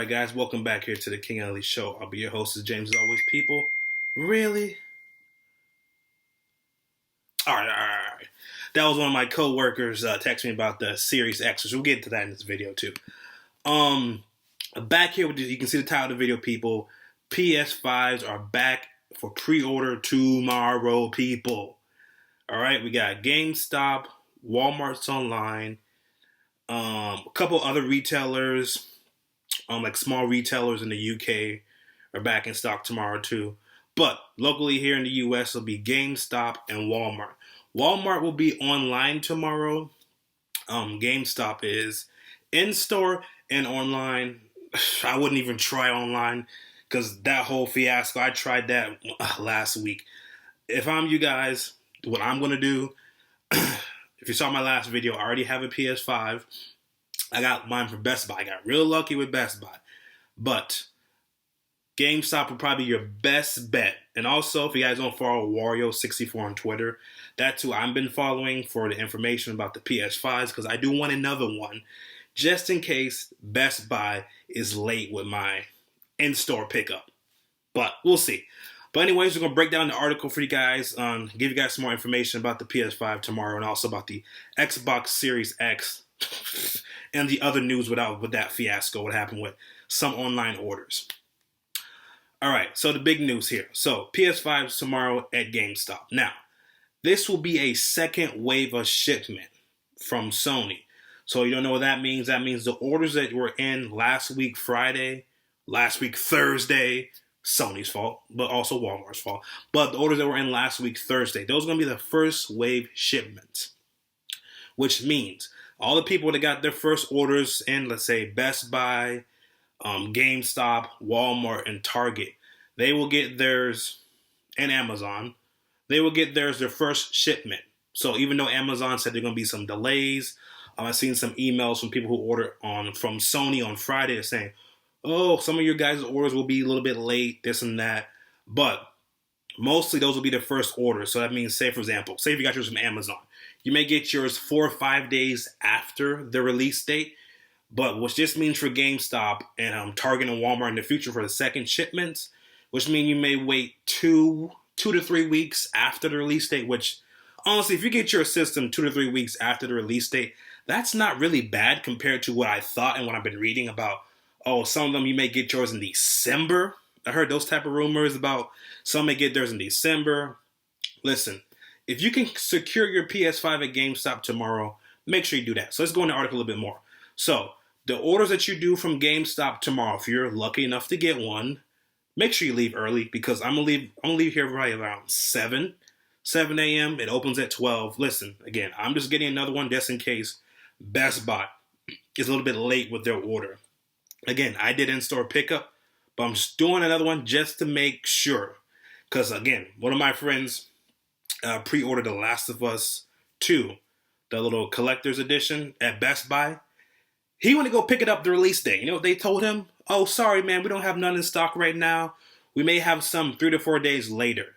Alright guys, welcome back here to the King Ellie Show. I'll be your host, as James as always. People, really? Alright. That was one of my co-workers texting me about the Series X, which we'll get to that in this video too. Back here, you can see the title of the video, people. PS5s are back for pre-order tomorrow, people. Alright, we got Gamestop, Walmart's online, a couple other retailers, like small retailers in the UK are back in stock tomorrow too. But locally here in the US, it'll be GameStop and Walmart. Walmart will be online tomorrow. GameStop is in-store and online. I wouldn't even try online because that whole fiasco, I tried that last week. If I'm you guys, what I'm going to do, if you saw my last video, I already have a PS5. I got mine from Best Buy. I got real lucky with Best Buy. But GameStop will probably be your best bet. And also, if you guys don't follow Wario64 on Twitter, that's who I've been following for the information about the PS5s, because I do want another one, just in case Best Buy is late with my in-store pickup. But we'll see. But anyways, we're going to break down the article for you guys, give you guys some more information about the PS5 tomorrow, and also about the Xbox Series X and the other news with that fiasco, what happened with some online orders. Alright, so the big news here. So, PS5s tomorrow at GameStop. Now, this will be a second wave of shipment from Sony. So, you don't know what that means? That means the orders that were in last week Friday, last week Thursday, Sony's fault, but also Walmart's fault. But the orders that were in last week Thursday, those are going to be the first wave shipments. Which means all the people that got their first orders in, let's say, Best Buy, GameStop, Walmart, and Target, they will get theirs, and Amazon, they will get theirs their first shipment. So even though Amazon said there are going to be some delays, I've seen some emails from people who ordered from Sony on Friday saying, oh, some of your guys' orders will be a little bit late, this and that. But mostly those will be the first orders. So that means, say for example, say if you got yours from Amazon, you may get yours 4 or 5 days after the release date. But what this means for GameStop and Target and Walmart in the future for the second shipments, which means you may wait two to 3 weeks after the release date, which honestly, if you get your system 2 to 3 weeks after the release date, that's not really bad compared to what I thought and what I've been reading about. Oh, some of them you may get yours in December. I heard those type of rumors about some may get theirs in December. Listen, if you can secure your PS5 at GameStop tomorrow, make sure you do that. So let's go into the article a little bit more. So, the orders that you do from GameStop tomorrow, if you're lucky enough to get one, make sure you leave early, because I'm gonna leave here right around 7 a.m. It opens at 12. Listen, again, I'm just getting another one just in case Best Buy is a little bit late with their order. Again, I did in-store pickup, but I'm just doing another one just to make sure. Because again, one of my friends pre-ordered The Last of Us 2, the little collector's edition at Best Buy. He went to go pick it up the release day. You know what they told him? Oh, sorry, man, we don't have none in stock right now. We may have some 3 to 4 days later.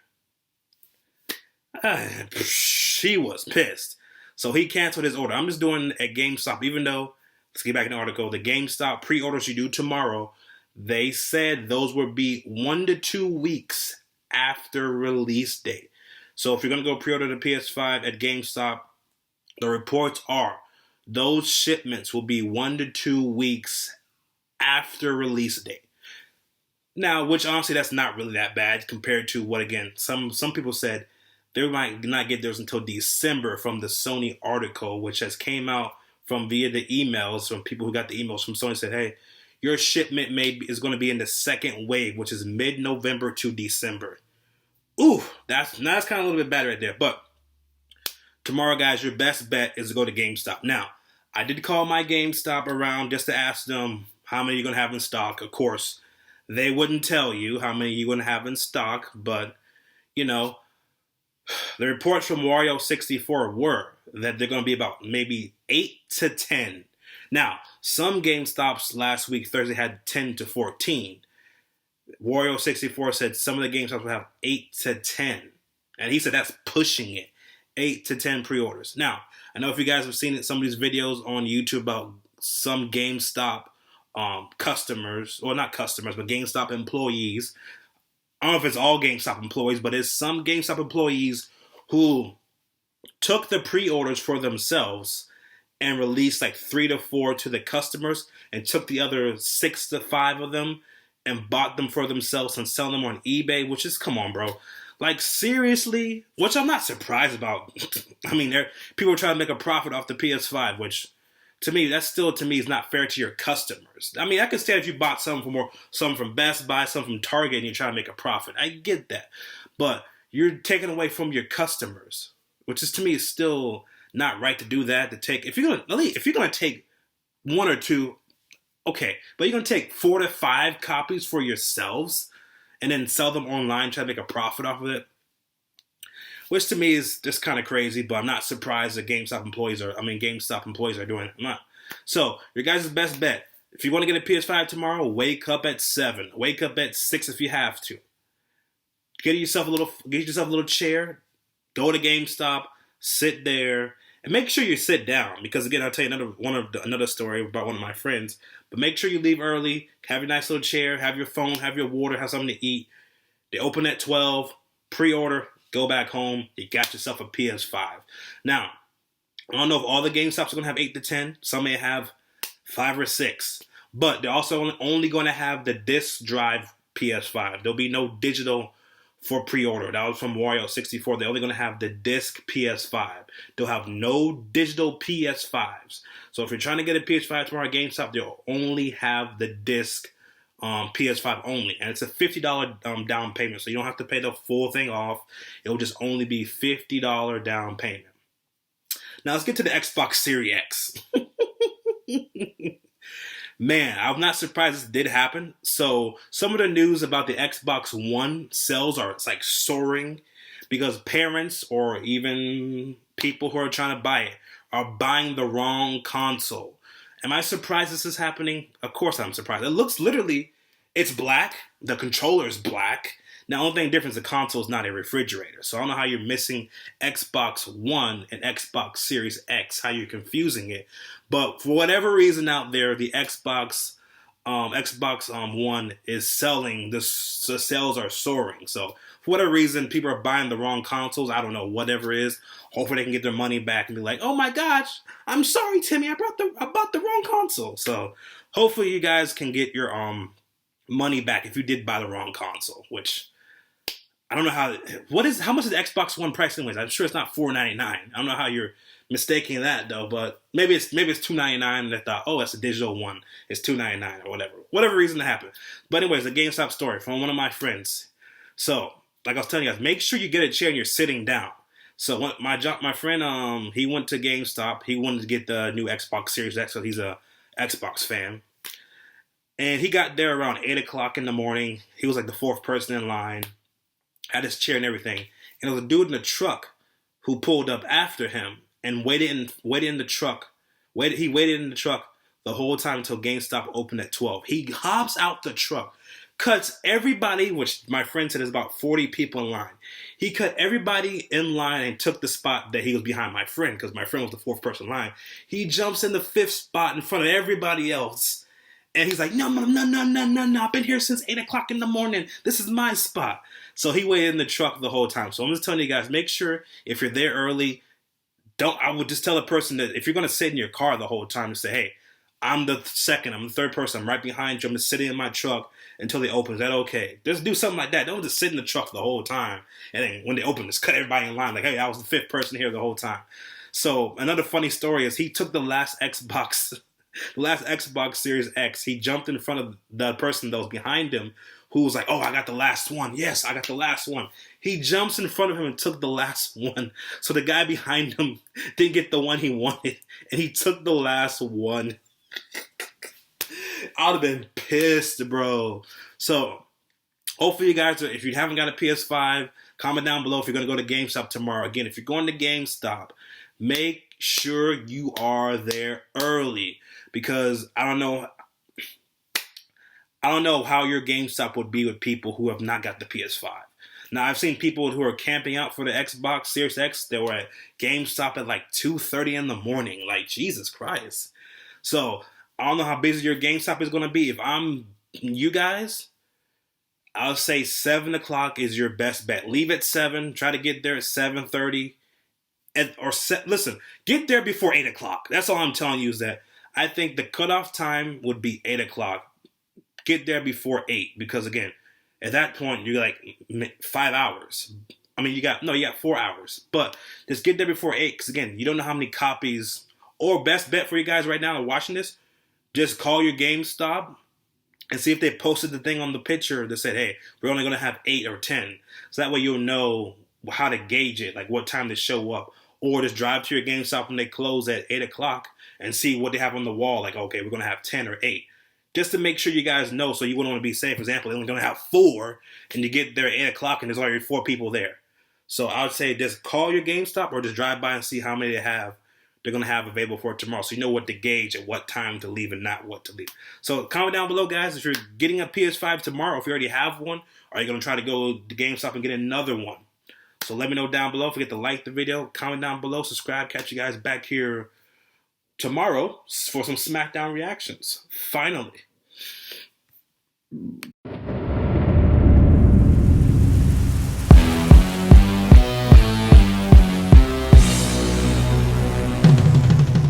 He was pissed. So he canceled his order. I'm just doing at GameStop, even though, let's get back in the article, the GameStop pre-orders you do tomorrow, they said those would be 1 to 2 weeks after release date. So if you're going to go pre-order the PS5 at GameStop, the reports are those shipments will be 1 to 2 weeks after release date. Now, which honestly, that's not really that bad compared to what, again, some people said they might not get theirs until December from the Sony article, which has came out from via the emails from people who got the emails from Sony said, hey, your shipment is going to be in the second wave, which is mid-November to December. Ooh, that's kind of a little bit bad right there. But tomorrow, guys, your best bet is to go to GameStop. Now, I did call my GameStop around just to ask them how many you're going to have in stock. Of course, they wouldn't tell you how many you're going to have in stock, but, you know, the reports from Wario64 were that they're going to be about maybe 8 to 10. Now, some GameStops last week, Thursday, had 10 to 14. Wario64 said some of the GameStops will have 8 to 10. And he said that's pushing it. 8 to 10 pre-orders. Now, I know if you guys have seen some of these videos on YouTube about some GameStop customers, or not customers, but GameStop employees. I don't know if it's all GameStop employees, but it's some GameStop employees who took the pre-orders for themselves and released like 3 to 4 to the customers, and took the other 6 to 5 of them and bought them for themselves and sell them on eBay, which is, come on, bro. Like, seriously? Which I'm not surprised about. I mean, people are trying to make a profit off the PS5, which, to me, is not fair to your customers. I mean, I can stand if you bought some from Best Buy, some from Target, and you're trying to make a profit. I get that. But you're taking away from your customers, which is, to me, is still not right to do that. If you're gonna take 1 or 2, okay, but you're gonna take 4 to 5 copies for yourselves and then sell them online, try to make a profit off of it, which to me is just kind of crazy. But I'm not surprised that GameStop employees are doing it. I'm not. So your guys' best bet: if you want to get a PS5 tomorrow, wake up at 7, wake up at 6 if you have to. Get yourself a little chair, go to GameStop, sit there, and make sure you sit down, because again, I'll tell you another story about one of my friends. But make sure you leave early, have your nice little chair, have your phone, have your water, have something to eat. They open at 12, pre-order, go back home, you got yourself a PS5. Now, I don't know if all the GameStops are going to have 8 to 10. Some may have 5 or 6. But they're also only going to have the disc drive PS5. There'll be no digital for pre-order. That was from Wario64. They're only going to have the disc PS5. They'll have no digital PS5s. So if you're trying to get a PS5 tomorrow at GameStop, they'll only have the disc PS5 only. And it's a $50 down payment. So you don't have to pay the full thing off. It'll just only be $50 down payment. Now let's get to the Xbox Series X. Man, I'm not surprised this did happen. So some of the news about the Xbox One sales are like soaring, because parents or even people who are trying to buy it are buying the wrong console. Am I surprised this is happening? Of course I'm surprised. It looks it's black. The controller is black. Now, the only thing different is the console is not a refrigerator. So I don't know how you're missing Xbox One and Xbox Series X, how you're confusing it. But for whatever reason out there, the Xbox One is selling. The sales are soaring. So for whatever reason, people are buying the wrong consoles. I don't know, whatever it is. Hopefully they can get their money back and be like, oh my gosh, I'm sorry, Timmy, I bought the wrong console. So hopefully you guys can get your money back if you did buy the wrong console, which I don't know how much is the Xbox One price anyways? I'm sure it's not $499. I don't know how you're mistaking that though, but maybe it's $299 and they thought, oh, that's a digital one. It's $299 or whatever. Whatever reason to happen. But anyways, a GameStop story from one of my friends. So, like I was telling you guys, make sure you get a chair and you're sitting down. So my friend, he went to GameStop. He wanted to get the new Xbox Series X, so he's a Xbox fan. And he got there around 8 o'clock in the morning. He was like the 4th person in line. Had his chair and everything. And there was a dude in the truck who pulled up after him and waited in the truck. He waited in the truck the whole time until GameStop opened at 12. He hops out the truck, cuts everybody, which my friend said is about 40 people in line. He cut everybody in line and took the spot that he was behind my friend, because my friend was the 4th person in line. He jumps in the 5th spot in front of everybody else. And he's like, no, I've been here since 8 o'clock in the morning. This is my spot. So he waited in the truck the whole time. So I'm just telling you guys, make sure if you're there early, I would just tell the person that if you're going to sit in your car the whole time, to say, hey, I'm the 3rd person. I'm right behind you. I'm just sitting in my truck until they open. Is that okay? Just do something like that. Don't just sit in the truck the whole time. And then when they open, just cut everybody in line. Like, hey, I was the 5th person here the whole time. So another funny story is he took the last Xbox Series X. He jumped in front of the person that was behind him, who was like, oh, I got the last one. Yes, I got the last one. He jumps in front of him and took the last one. So the guy behind him didn't get the one he wanted, and he took the last one. I would have been pissed, bro. So hopefully you guys, if you haven't got a PS5, comment down below if you're going to go to GameStop tomorrow. Again, if you're going to GameStop, make sure you are there early, because I don't know how your GameStop would be with people who have not got the PS5. Now, I've seen people who are camping out for the Xbox Series X that were at GameStop at like 2:30 in the morning. Like, Jesus Christ. So I don't know how busy your GameStop is going to be. If I'm you guys, I'll say 7 o'clock is your best bet. Leave at 7. Try to get there at 7:30. Listen, get there before 8 o'clock. That's all I'm telling you is that I think the cutoff time would be 8 o'clock. Get there before 8 because, again, at that point, you're like 5 hours. I mean, you got 4 hours. But just get there before 8 because, again, you don't know how many copies. Or best bet for you guys right now watching this, just call your GameStop and see if they posted the thing on the picture that said, hey, we're only going to have 8 or 10. So that way you'll know how to gauge it, like what time to show up. Or just drive to your GameStop when they close at 8 o'clock and see what they have on the wall. Like, okay, we're going to have 10 or 8. Just to make sure you guys know so you wouldn't want to be safe. For example, they're only going to have 4 and you get there at 8 o'clock and there's already 4 people there. So I would say just call your GameStop or just drive by and see how many they're going to have available for tomorrow. So you know what to gauge at what time to leave and not what to leave. So comment down below, guys, if you're getting a PS5 tomorrow, if you already have one, are you going to try to go to GameStop and get another one? So let me know down below. Don't forget to like the video, comment down below, subscribe. Catch you guys back here tomorrow for some SmackDown reactions. Finally.